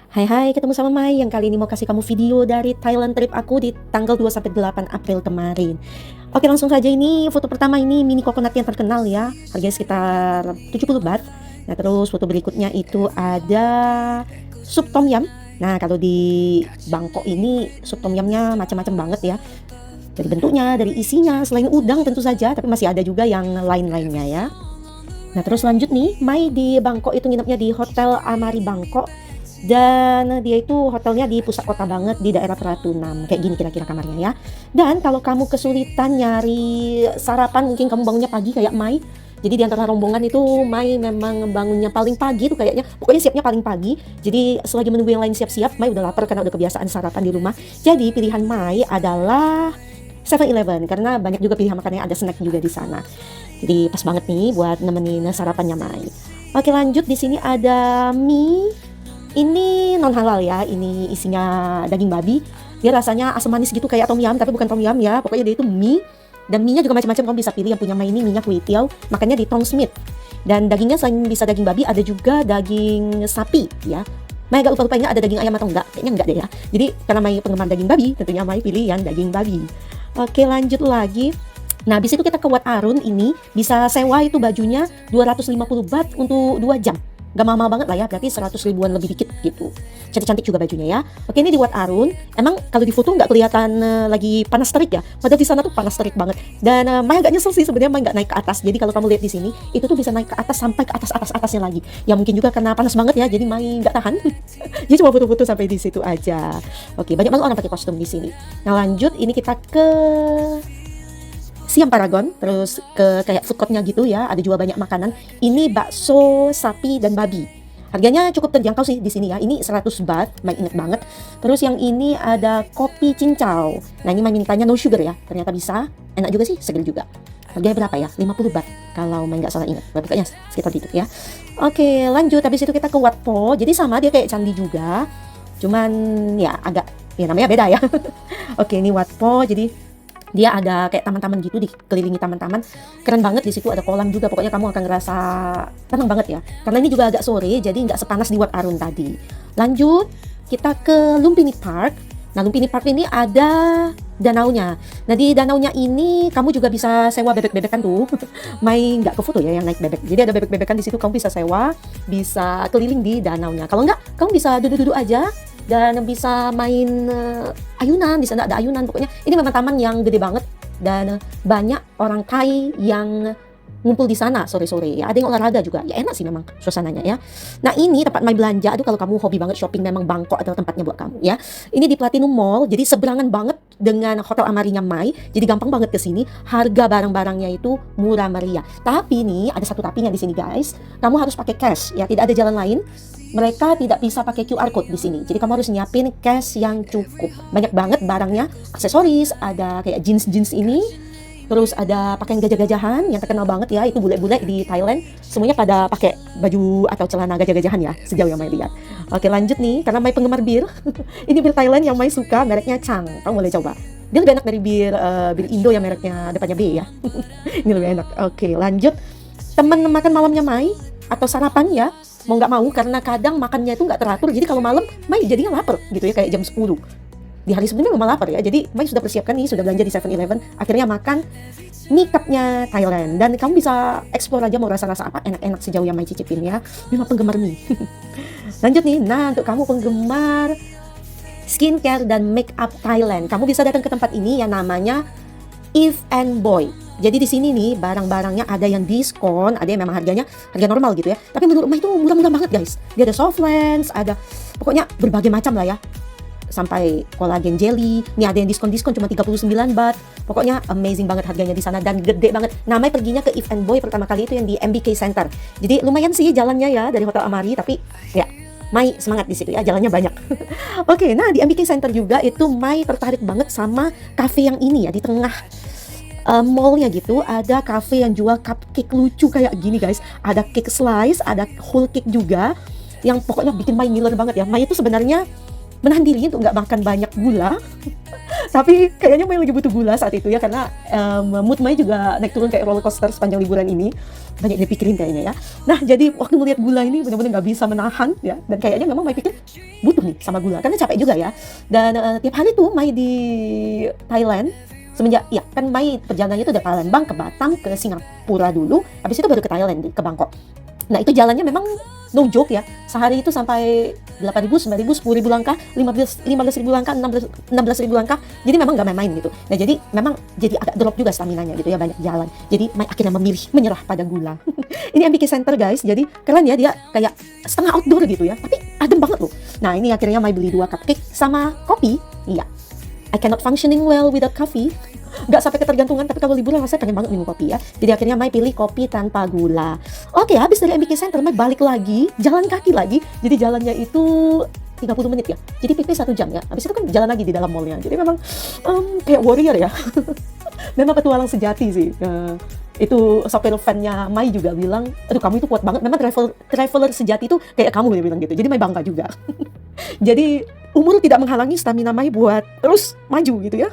Hai, ketemu sama Mai yang kali ini mau kasih kamu video dari Thailand trip aku di tanggal 2-8 April kemarin. Oke, langsung saja, ini foto pertama, ini mini coconut yang terkenal ya. Harganya sekitar 70 baht. Nah, terus foto berikutnya itu ada sup tom yum. Nah, kalau di Bangkok ini sup tom yumnya macam-macam banget ya. Dari bentuknya, dari isinya, selain udang tentu saja, tapi masih ada juga yang lain-lainnya ya. Nah, terus lanjut nih, Mai di Bangkok itu nginepnya di Hotel Amari Bangkok. Dan dia itu hotelnya di pusat kota banget, di daerah Pratunam. Kayak gini kira-kira kamarnya ya. Dan kalau kamu kesulitan nyari sarapan, mungkin kamu bangunnya pagi kayak Mai. Jadi di antara rombongan itu Mai memang bangunnya paling pagi tuh kayaknya. Pokoknya siapnya paling pagi. Jadi selagi menunggu yang lain siap-siap, Mai udah lapar karena udah kebiasaan sarapan di rumah. Jadi pilihan Mai adalah 7-Eleven karena banyak juga pilihan makannya, ada snack juga di sana. Jadi pas banget nih buat nemenin sarapannya Mai. Oke, lanjut, di sini ada mie. Ini non halal ya, ini isinya daging babi. Dia rasanya asam manis gitu kayak tom yum, tapi bukan tom yum ya. Pokoknya dia itu mie, dan mie-nya juga macam-macam, kamu bisa pilih. Yang punya Mai ini mie-nya Kway Teow, makanya di Tom Smith. Dan dagingnya selain bisa daging babi, ada juga daging sapi ya. Mai agak lupa-lupa ingat ada daging ayam atau enggak, kayaknya enggak deh ya. Jadi karena Mai penggemar daging babi, tentunya Mai pilih yang daging babi. Oke, lanjut lagi. Nah, habis itu kita ke Wat Arun, ini bisa sewa itu bajunya 250 baht untuk 2 jam. Gak mahal banget lah ya, berarti 100 ribuan lebih dikit gitu. Cantik-cantik juga bajunya ya. Oke, ini di Wat Arun. Emang kalau di foto nggak kelihatan lagi panas terik ya, padahal di sana tuh panas terik banget. Dan Mai agak nyesel sih sebenarnya Mai nggak naik ke atas. Jadi kalau kamu lihat di sini, itu tuh bisa naik ke atas sampai ke atasnya lagi. Ya mungkin juga karena panas banget ya, jadi Mai nggak tahan. Jadi cuma foto-foto sampai di situ aja. Oke, banyak banget orang pakai kostum di sini. Nah, lanjut, ini kita ke Siam Paragon, terus ke kayak food courtnya gitu ya, ada jual banyak makanan. Ini bakso sapi dan babi. Harganya cukup terjangkau sih di sini ya. Ini 100 baht, Mai inget banget. Terus yang ini ada kopi cincau. Nah, ini Mai mintanya no sugar ya. Ternyata bisa. Enak juga sih, seger juga. Harganya berapa ya? 50 baht kalau Mai nggak salah ingat. Berarti sekitar gitu ya. Oke, lanjut. Habis itu kita ke Wat Po. Jadi sama, dia kayak candi juga. Cuman ya agak, ya namanya beda ya. Oke, ini Wat Po. Jadi dia ada kayak taman-taman gitu, dikelilingi taman-taman. Keren banget, di situ ada kolam juga. Pokoknya kamu akan ngerasa tenang banget ya. Karena ini juga agak sore, jadi nggak sepanas di Wat Arun tadi. Lanjut, kita ke Lumpini Park. Nah, Lumpini Park ini ada danaunya. Nah, di danaunya ini kamu juga bisa sewa bebek-bebekan tuh. Mai nggak ke foto ya yang naik bebek. Jadi ada bebek-bebekan di situ, kamu bisa sewa, bisa keliling di danaunya. Kalau nggak, kamu bisa duduk-duduk aja dan bisa main ayunan. Di sana ada ayunan. Pokoknya ini memang taman yang gede banget, dan banyak orang Thai yang ngumpul di sana sore-sore ya. Ada yang olahraga juga. Ya enak sih memang suasananya ya. Nah, ini tempat Mai belanja. Aduh, kalau kamu hobi banget shopping, memang Bangkok adalah tempatnya buat kamu ya. Ini di Platinum Mall. Jadi seberangan banget dengan Hotel Amarinya Mai. Jadi gampang banget ke sini. Harga barang-barangnya itu murah meriah. Tapi nih ada satu tapinya di sini, guys. Kamu harus pakai cash ya. Tidak ada jalan lain. Mereka tidak bisa pakai QR code di sini. Jadi kamu harus nyiapin cash yang cukup. Banyak banget barangnya, aksesoris, ada kayak jeans ini. Terus ada pakaian gajah-gajahan yang terkenal banget ya, itu bule-bule di Thailand. Semuanya pada pakai baju atau celana gajah-gajahan ya, sejauh yang Mai lihat. Oke, lanjut nih, karena Mai penggemar bir. Ini bir Thailand yang Mai suka, mereknya Chang. Kamu boleh coba. Dia lebih enak dari bir Indo yang mereknya depannya B ya. Ini lebih enak. Oke, lanjut. Temen makan malamnya Mai atau sarapan ya, mau nggak mau, karena kadang makannya itu nggak teratur. Jadi kalau malam Mai jadinya lapar gitu ya, kayak jam 10. Di hari sebelumnya memang lapar ya, jadi Mai sudah persiapkan nih, sudah belanja di 7-Eleven. Akhirnya makan mie cupnya Thailand, dan kamu bisa explore aja mau rasa-rasa apa, enak-enak sejauh yang Mai cicipin ya. Memang penggemar mie. Lanjut nih, nah untuk kamu penggemar skincare dan make up Thailand, kamu bisa datang ke tempat ini yang namanya Eve and Boy. Jadi di sini nih barang-barangnya ada yang diskon, ada yang memang harga normal gitu ya. Tapi menurut Mai itu murah-murah banget, guys. Dia ada soft lens, ada pokoknya berbagai macam lah ya. Sampai kolagen jelly. Nih ada yang diskon cuma 39 baht. Pokoknya amazing banget harganya di sana, dan gede banget. Namanya perginya ke Eve and Boy pertama kali itu yang di MBK Center. Jadi lumayan sih jalannya ya dari Hotel Amari, tapi ya Mai semangat di situ ya, jalannya banyak. Oke, nah di MBK Center juga itu Mai tertarik banget sama cafe yang ini ya, di tengah mallnya gitu. Ada cafe yang jual cupcake lucu kayak gini, guys. Ada cake slice, ada whole cake juga, yang pokoknya bikin Mai ngiler banget ya. Mai itu sebenarnya menahan diri untuk nggak makan banyak gula, tapi kayaknya Mai lagi butuh gula saat itu ya, karena mood Mai juga naik turun kayak roller coaster sepanjang liburan ini. Banyak dipikirin kayaknya ya. Nah, jadi waktu melihat gula ini benar-benar nggak bisa menahan ya, dan kayaknya memang Mai pikir butuh nih sama gula karena capek juga ya. Dan tiap hari tuh Mai di Thailand semenjak ya kan Mai perjalanannya itu dari Palembang ke Batam ke Singapura dulu, habis itu baru ke Thailand ke Bangkok. Nah itu jalannya memang no joke ya, sehari itu sampai 8.000, 9.000, 10.000 langkah, 15.000 langkah, 16.000 langkah, jadi memang gak main-main gitu. Nah jadi memang jadi agak drop juga staminanya gitu ya, banyak jalan. Jadi Mai akhirnya memilih menyerah pada gula. Ini MBK Center guys, jadi keren ya, dia kayak setengah outdoor gitu ya, tapi adem banget loh. Nah ini akhirnya Mai beli 2 cupcake sama kopi. Iya, I cannot functioning well without coffee. Gak sampai ketergantungan, tapi kalau liburan rasanya pengen banget minum kopi ya. Jadi akhirnya Mai pilih kopi tanpa gula. Oke, habis dari MBK Center Mai balik lagi, jalan kaki lagi. Jadi jalannya itu 30 menit ya. Jadi PP 1 jam ya. Habis itu kan jalan lagi di dalam mallnya. Jadi memang kayak warrior ya. Memang petualang sejati sih. Itu sopir van-nya Mai juga bilang, aduh kamu itu kuat banget. Memang traveler sejati itu kayak kamu, dia bilang gitu. Jadi Mai bangga juga. Jadi umur tidak menghalangi stamina Mai buat terus maju gitu ya.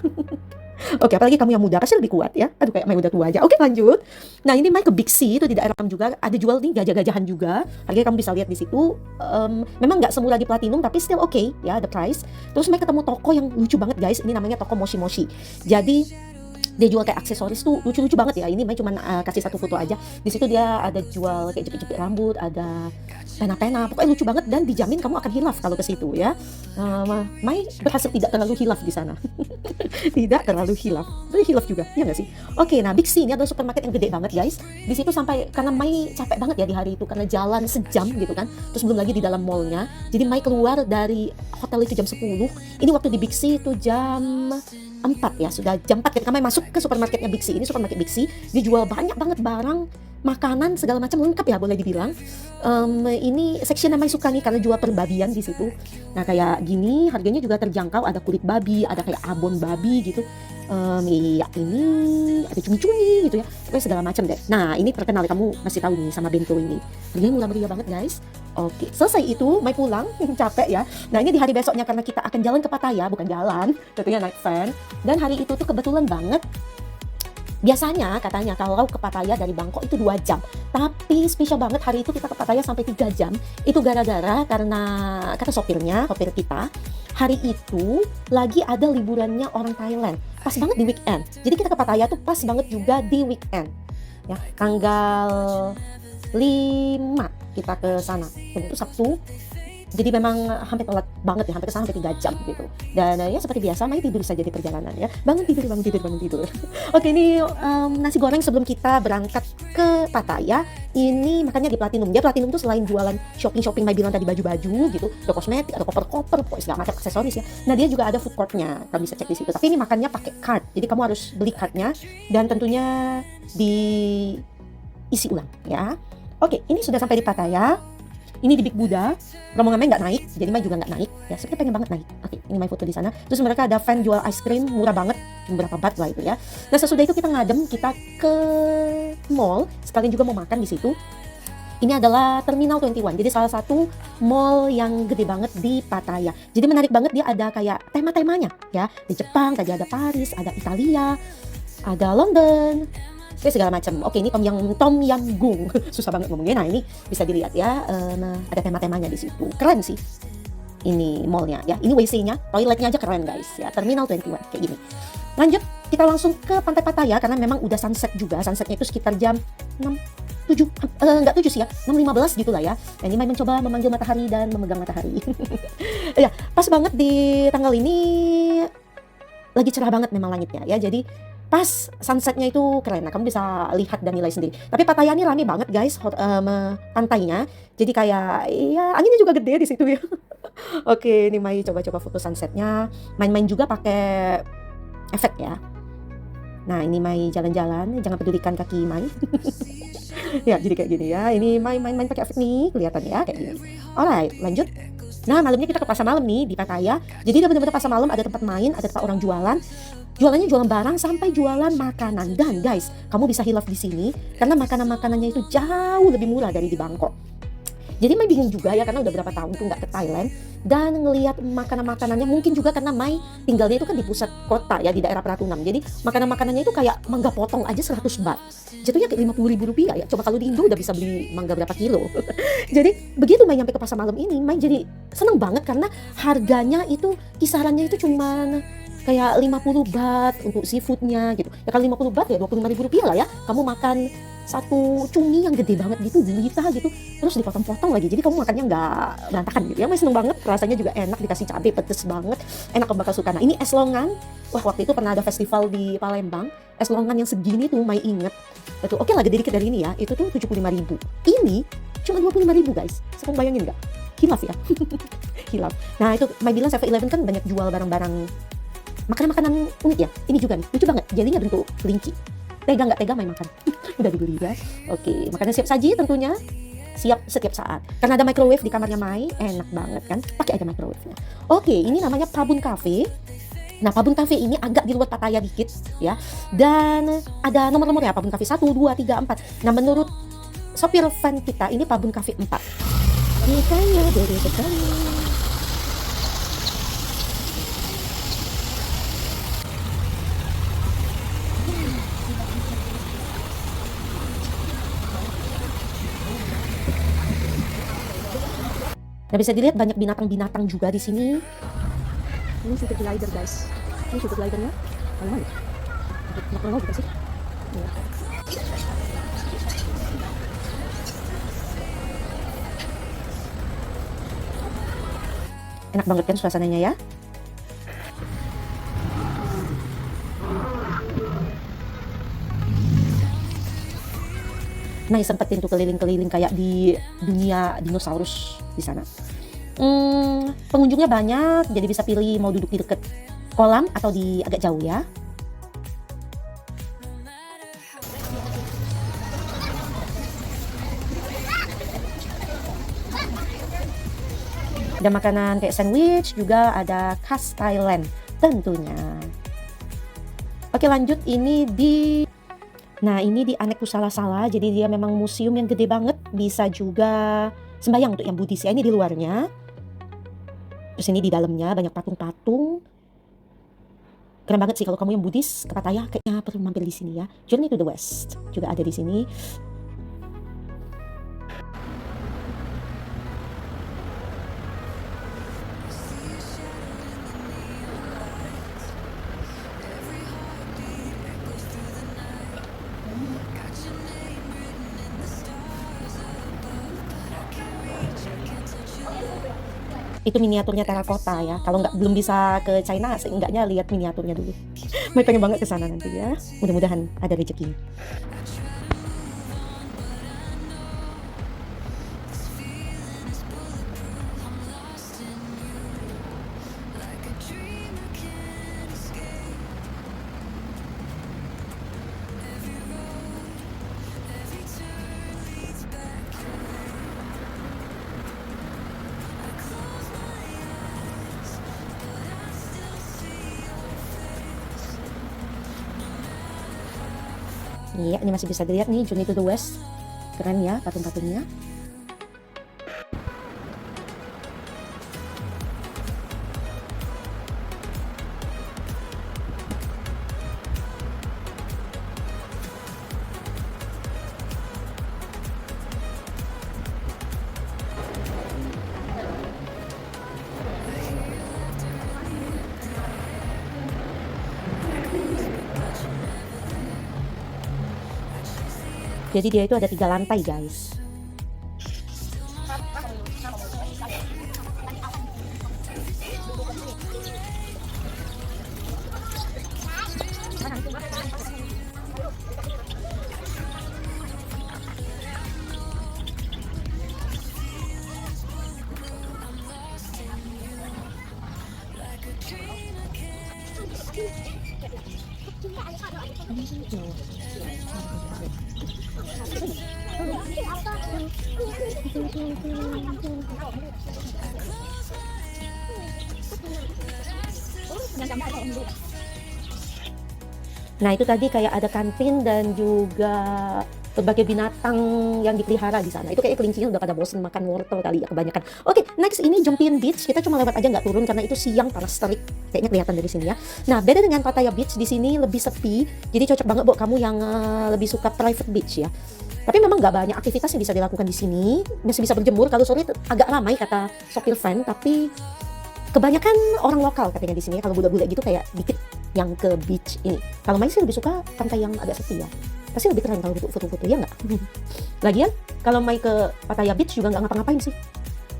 Oke, apalagi kamu yang muda pasti lebih kuat ya. Aduh kayak Mai udah tua aja. Oke lanjut. Nah ini Mai ke Big C itu di daerah Ram juga. Ada jual nih gajah-gajahan juga. Harganya kamu bisa lihat di situ. Memang nggak semurah di Platinum tapi still okay ya the price. Terus Mai ketemu toko yang lucu banget guys. Ini namanya toko Moshi Moshi. Jadi dia jual kayak aksesoris tuh lucu-lucu banget ya. Ini Mai cuma kasih satu foto aja. Di situ dia ada jual kayak jepit-jepit rambut, ada pena-pena. Pokoknya lucu banget dan dijamin kamu akan hilaf kalau ke situ ya. Mai berhasil tidak terlalu hilaf di sana. Tidak terlalu hilaf. Tapi hilaf juga, ya nggak sih? Oke, nah Big C ini adalah supermarket yang gede banget guys. Di situ sampai karena Mai capek banget ya di hari itu karena jalan sejam gitu kan. Terus belum lagi di dalam mallnya. Jadi Mai keluar dari hotel itu jam 10. Ini waktu di Big C itu jam 4 ya, sudah jam 4 ketika Mai masuk ke supermarketnya Big C. Ini supermarket Big C, dijual banyak banget barang, makanan segala macam lengkap ya boleh dibilang. Ini section yang Mai suka nih karena jual perbabian di situ. Nah kayak gini harganya juga terjangkau, ada kulit babi, ada kayak abon babi gitu. Iya ini ada cumi-cumi gitu ya, pokoknya segala macam deh. Nah ini terkenal kamu masih tahu nih sama bento ini, harganya murah meriah banget guys. Oke, selesai itu Mai pulang, capek ya. Nah ini di hari besoknya karena kita akan jalan ke Pattaya, bukan jalan, tentunya naik van. Dan hari itu tuh kebetulan banget, biasanya katanya kalau ke Pattaya dari Bangkok itu 2 jam. Tapi spesial banget hari itu kita ke Pattaya sampai 3 jam. Itu gara-gara karena kata sopirnya, sopir kita, hari itu lagi ada liburannya orang Thailand. Pas banget di weekend. Jadi kita ke Pattaya tuh pas banget juga di weekend. Ya, tanggal 5 kita ke sana. Dan itu Sabtu. Jadi memang hampir telat banget ya, hampir kesana sampai 3 jam gitu. Dan ya seperti biasa Mai tidur saja di perjalanan ya. Bangun tidur, bangun tidur, bangun tidur. Oke ini nasi goreng sebelum kita berangkat ke Pattaya. Ini makannya di Platinum. Dia Platinum tuh selain jualan shopping-shopping Mai bilang tadi baju-baju gitu, ada kosmetik, ada koper-koper, pokoknya segala macam aksesoris ya. Nah dia juga ada food courtnya, kamu bisa cek di situ. Tapi ini makannya pakai card, jadi kamu harus beli cardnya dan tentunya diisi ulang ya. Oke ini sudah sampai di Pattaya. Ini di Big Buddha, rombongan Mai nggak naik, jadi Mai juga nggak naik. Ya, sebenarnya pengen banget naik. Oke, ini Mai foto di sana. Terus mereka ada van jual ice cream murah banget, berapa baht lah itu ya. Nah sesudah itu kita ngadem, kita ke mall, sekalian juga mau makan di situ. Ini adalah Terminal 21, jadi salah satu mall yang gede banget di Pattaya. Jadi menarik banget, dia ada kayak tema-temanya ya. Di Jepang, tadi ada Paris, ada Italia, ada London. Segala macam. Oke ini Tom Yam Goong. Susah banget ngomongnya. Nah ini bisa dilihat ya, ada tema-temanya di situ. Keren sih. Ini mallnya ya. Ini WC-nya, toiletnya aja keren guys ya. Terminal 21 kayak gini. Lanjut kita langsung ke Pantai Pattaya karena memang udah sunset juga. Sunsetnya itu sekitar jam 7 sih ya, 6.15 gitu lah ya. Nah, ini Mai mencoba memanggil matahari dan memegang matahari. Ya pas banget di tanggal ini lagi cerah banget memang langitnya ya. Jadi pas sunsetnya itu keren. Nah kamu bisa lihat dan nilai sendiri. Tapi Pattaya ini rame banget guys, pantainya. Jadi kayak ya anginnya juga gede di situ ya. Oke ini Mai coba-coba foto sunsetnya. Main-main juga pakai efek ya. Nah ini Mai jalan-jalan, jangan pedulikan kaki Mai. Ya jadi kayak gini ya. Ini Mai main-main pakai efek nih, kelihatan ya kayak gini. Alright lanjut. Nah malamnya kita ke pasar malam nih di Pattaya. Jadi udah bener-bener pasar malam, ada tempat main, ada tempat orang jualan. Jualannya jualan barang sampai jualan makanan. Dan guys, kamu bisa hilaf di sini karena makanan-makanannya itu jauh lebih murah dari di Bangkok. Jadi Mai bingung juga ya karena udah berapa tahun tuh nggak ke Thailand dan ngelihat makanan-makanannya mungkin juga karena Mai tinggalnya itu kan di pusat kota ya di daerah Pratunam. Jadi makanan-makanannya itu kayak mangga potong aja 100 baht. Jatuhnya kayak 50.000 rupiah ya. Coba kalau di Indo udah bisa beli mangga berapa kilo. Jadi begitu Mai nyampe ke pasar malam ini, Mai jadi seneng banget karena harganya itu kisarannya itu cuman kayak 50 baht untuk seafoodnya gitu. Ya kalau 50 baht ya 25.000 rupiah lah ya. Kamu makan satu cumi yang gede banget gitu, gurita gitu, terus dipotong-potong lagi. Jadi kamu makannya nggak berantakan gitu ya. Masih seneng banget, rasanya juga enak, dikasih cabai pedes banget. Enak, kamu bakal suka. Nah ini es longan. Wah waktu itu pernah ada festival di Palembang. Es longan yang segini tuh Mai inget. Itu oke lah gede dikit dari ini ya. Itu tuh 75.000. Ini cuma 25.000 guys. Sekarang bayangin nggak? Hilaf ya. Hilaf. Nah itu Mai bilang 7-Eleven kan banyak jual barang-barang makanan-makanan unik ya. Ini juga nih, lucu banget. Jadinya bentuk kelinci. Tega nggak tega Mai makan. Udah dibeli guys. Oke, makannya siap saji tentunya. Siap setiap saat. Karena ada microwave di kamarnya Mai, enak banget kan. Pakai aja microwave-nya. Oke, ini namanya Pabun Cafe. Nah, Pabun Cafe ini agak di luar Pattaya dikit ya. Dan ada nomor-nomornya Pabun Cafe 1, 2, 3, 4. Nah, menurut sopir van kita ini Pabun Cafe 4. Nikahnya dari sekali. Nah bisa dilihat banyak binatang-binatang juga di sini. Ini sugar glider guys. Ini sugar glidernya. Mana ya? Nggak juga sih. Iya. Enak banget kan suasananya ya. Nah, sempetin tuh keliling-keliling kayak di dunia dinosaurus di sana. Pengunjungnya banyak, jadi bisa pilih mau duduk di deket kolam atau di agak jauh ya. Ada makanan kayak sandwich, juga ada khas Thailand tentunya. Oke lanjut, ini di Anek Kusala Sala, jadi dia memang museum yang gede banget, bisa juga sembahyang untuk yang Buddhis ya, ini di luarnya. Terus ini di dalamnya banyak patung-patung. Keren banget sih kalau kamu yang Buddhis ke Pattaya kayaknya perlu mampir di sini ya. Journey to the West juga ada di sini. Itu miniaturnya terakota ya. Kalau belum bisa ke China, seenggaknya lihat miniaturnya dulu. Mai pengen banget ke sana nanti ya. Mudah-mudahan ada rezeki. Iya, ini masih bisa dilihat nih Journey to the West. Keren ya patung-patungnya. Jadi dia itu ada 3 lantai guys. Nah itu tadi kayak ada kantin dan juga berbagai binatang yang dipelihara di sana. Itu kayak kelincinya udah pada bosen makan wortel kali ya kebanyakan. Oke, next ini Jomtien Beach. Kita cuma lewat aja nggak turun karena itu siang panas terik. Kayaknya kelihatan dari sini ya. Nah, beda dengan Pattaya Beach, di sini lebih sepi. Jadi cocok banget buat kamu yang lebih suka private beach ya. Tapi memang nggak banyak aktivitas yang bisa dilakukan di sini. Masih bisa berjemur. Kalau sore agak ramai kata sopir van, tapi kebanyakan orang lokal katanya di sini. Kalau bule-bule gitu kayak dikit yang ke beach ini. Kalau Mai sih lebih suka pantai yang agak sepi ya. Pasti lebih keren kalau gitu foto-foto ya nggak? Lagian kalau Mai ke Pattaya Beach juga nggak ngapa-ngapain sih.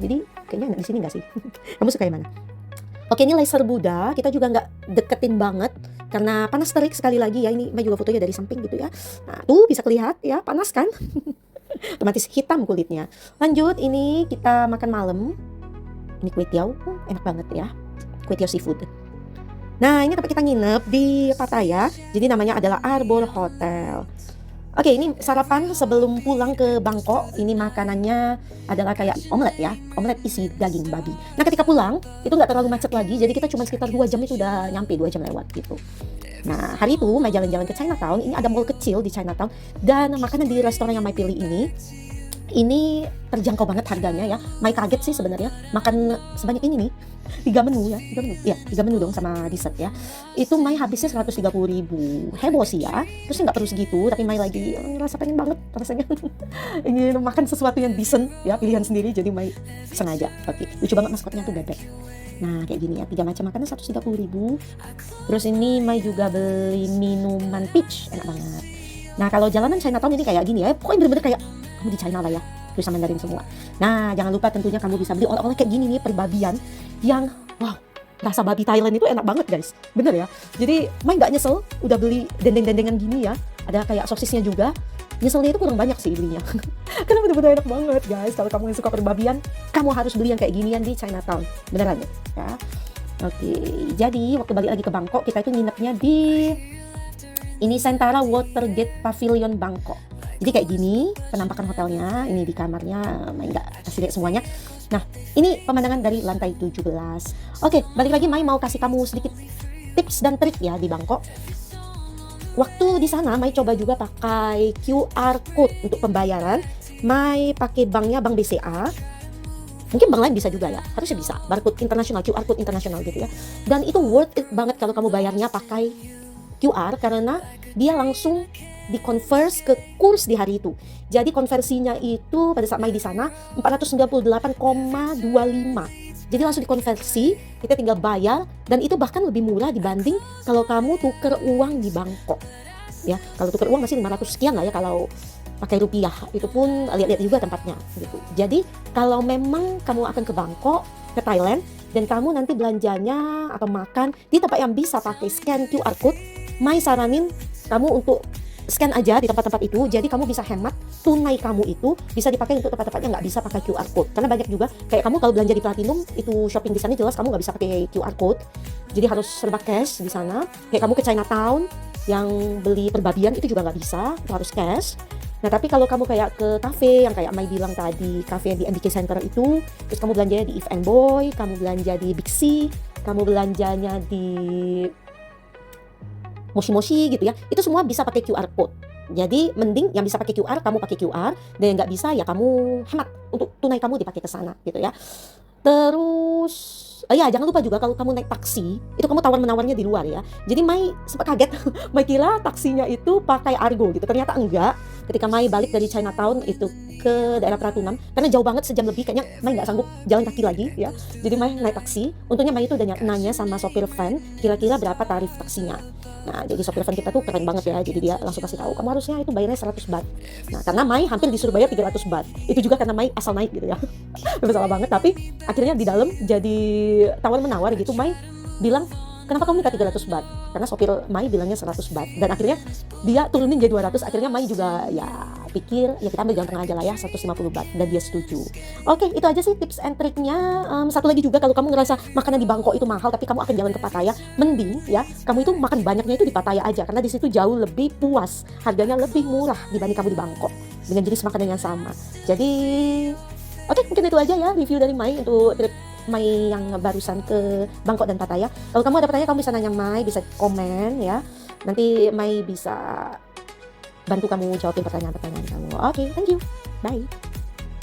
Jadi kayaknya enak di sini nggak sih? Kamu suka yang mana? Oke, ini laser Buddha. Kita juga nggak deketin banget karena panas terik sekali lagi ya. Ini Mai juga fotonya dari samping gitu ya. Nah tuh bisa kelihatan ya panas kan? Otomatis hitam kulitnya. Lanjut, ini kita makan malam. Ini kue tiaw, enak banget ya. Kue tiaw seafood. Nah, ini tempat kita nginep di Pattaya. Jadi namanya adalah Arbor Hotel. Oke, ini sarapan sebelum pulang ke Bangkok. Ini makanannya adalah kayak omelet ya. Omelet isi daging babi. Nah, ketika pulang, itu nggak terlalu macet lagi. Jadi kita cuma sekitar 2 jam itu udah nyampe, 2 jam lewat gitu. Nah, hari itu Mai jalan-jalan ke Chinatown. Ini ada mall kecil di Chinatown. Dan makanan di restoran yang Mai pilih ini terjangkau banget harganya ya. Mai kaget sih sebenarnya makan sebanyak ini nih. 3 menu ya, 3 menu dong sama dessert ya. Itu Mai habisnya 130.000. Heboh sih ya. Terusnya nggak perlu segitu, tapi Mai lagi ngerasa pengen banget rasanya. Ingin makan sesuatu yang decent ya, pilihan sendiri, jadi Mai sengaja. Oke, lucu banget maskotnya tuh bebek. Nah kayak gini ya, 3 macam makanan 130.000. Terus ini Mai juga beli minuman peach, enak banget. Nah kalau jalanan Chinatown ini kayak gini ya, pokoknya bener-bener kayak kamu di China lah ya, tulisan Mandarin semua. Nah jangan lupa tentunya kamu bisa beli oleh-oleh kayak gini nih, perbabian yang wow, rasa babi Thailand itu enak banget guys, bener ya. Jadi Mai nggak nyesel udah beli dendeng-dendengan gini ya, ada kayak sosisnya juga. Nyeselnya itu kurang banyak sih belinya karena bener-bener enak banget guys. Kalau kamu yang suka perbabian, kamu harus beli yang kayak ginian di Chinatown, beneran ya. Oke, jadi waktu balik lagi ke Bangkok, kita itu nginepnya di ini Sentara Watergate Pavilion Bangkok. Jadi kayak gini penampakan hotelnya. Ini di kamarnya, Mai nggak kasih lihat semuanya. Nah ini pemandangan dari lantai 17. Oke, balik lagi Mai mau kasih kamu sedikit tips dan trik ya di Bangkok. Waktu di sana Mai coba juga pakai QR code untuk pembayaran. Mai pakai banknya Bank BCA. Mungkin bank lain bisa juga ya, harusnya bisa. Barcode internasional, QR code internasional gitu ya. Dan itu worth it banget kalau kamu bayarnya pakai QR karena dia langsung dikonvers ke kurs di hari itu. Jadi konversinya itu pada saat Mai di sana 498,25. Jadi langsung dikonversi, kita tinggal bayar dan itu bahkan lebih murah dibanding kalau kamu tuker uang di Bangkok. Ya, kalau tuker uang masih 500 sekian lah ya kalau pakai rupiah. Itu pun lihat-lihat juga tempatnya gitu. Jadi kalau memang kamu akan ke Bangkok, ke Thailand dan kamu nanti belanjanya atau makan di tempat yang bisa pakai scan QR code, Mai saranin kamu untuk scan aja di tempat-tempat itu, jadi kamu bisa hemat tunai kamu itu bisa dipakai untuk tempat-tempat yang nggak bisa pakai QR code. Karena banyak juga kayak kamu kalau belanja di Platinum itu shopping di sana jelas kamu nggak bisa pakai QR code, jadi harus serba cash di sana. Kayak kamu ke Chinatown yang beli perbabian itu juga nggak bisa, itu harus cash. Nah tapi kalau kamu kayak ke cafe yang kayak Mai bilang tadi, cafe yang di MBK Center itu, terus kamu belanjanya di Eve and Boy, kamu belanja di Big C, kamu belanjanya di Moshi-moshi gitu ya, itu semua bisa pakai QR code. Jadi mending yang bisa pakai QR kamu pakai QR, dan yang nggak bisa ya kamu hemat untuk tunai kamu dipakai ke sana gitu ya. Terus ya jangan lupa juga kalau kamu naik taksi itu kamu tawar-menawarnya di luar ya. Jadi Mai sempat kaget Mai kira taksinya itu pakai Argo gitu, ternyata enggak. Ketika Mai balik dari Chinatown itu ke daerah Pratunam, karena jauh banget sejam lebih, kayaknya Mai nggak sanggup jalan kaki lagi ya. Jadi Mai naik taksi. Untungnya Mai itu udah nanya sama sopir van kira-kira berapa tarif taksinya. Nah jadi sopir van kita tuh keren banget ya. Jadi dia langsung kasih tahu kamu harusnya itu bayarnya 100 baht. Nah karena Mai hampir disuruh bayar 300 baht. Itu juga karena Mai asal naik gitu ya. Salah banget, tapi akhirnya di dalam jadi tawar-menawar gitu. Mai bilang kenapa kamu minta 300 baht? Karena sopir Mai bilangnya 100 baht. Dan akhirnya dia turunin jadi 200. Akhirnya Mai juga ya pikir ya kita ambil jalan tengah aja lah ya, 150 baht. Dan dia setuju. Oke, itu aja sih tips and triknya. Satu lagi juga, kalau kamu ngerasa makanan di Bangkok itu mahal tapi kamu akan jalan ke Pattaya, mending ya kamu itu makan banyaknya itu di Pattaya aja, karena di situ jauh lebih puas, harganya lebih murah dibanding kamu di Bangkok dengan jenis makanan yang sama. Jadi oke, mungkin itu aja ya review dari Mai untuk trip Mai yang barusan ke Bangkok dan Pattaya. Kalau kamu ada pertanyaan, kamu bisa nanya Mai, bisa komen ya. Nanti Mai bisa bantu kamu jawabin pertanyaan-pertanyaan kamu. Oke, thank you. Bye.